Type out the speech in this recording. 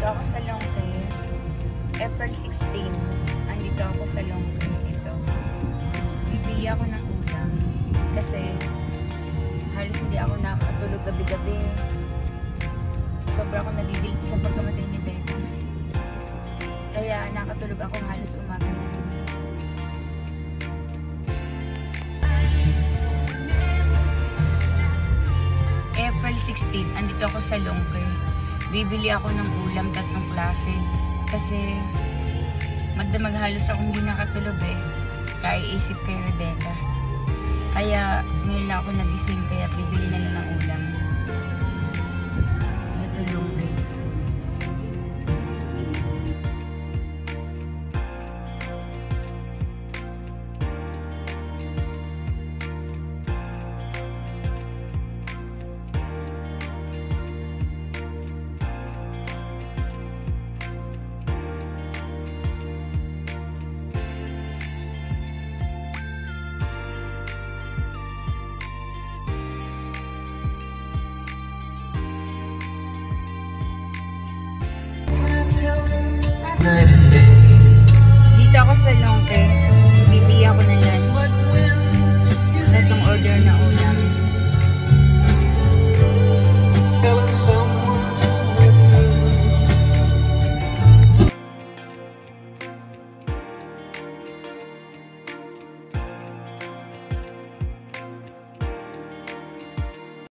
Andito ako sa Longke. April 16. Andito ako sa Longke. Ito. Bibili ako ng ulam. Kasi halos hindi ako nakatulog gabi-gabi. Sobra ako nadidilit sa pagkamatay ni Becca. Kaya nakatulog ako halos umaga na rin. April 16, andito ako sa Longke. Bibili ako ng ulam, 3 klase. Kasi magdamag halos ako hindi nakatulog eh. Kaiisip kay Rebecca. Kaya ngayon lang ako nagising, kaya bibili na lang ng ulam. Ito Longke. Dito ako sa Longke.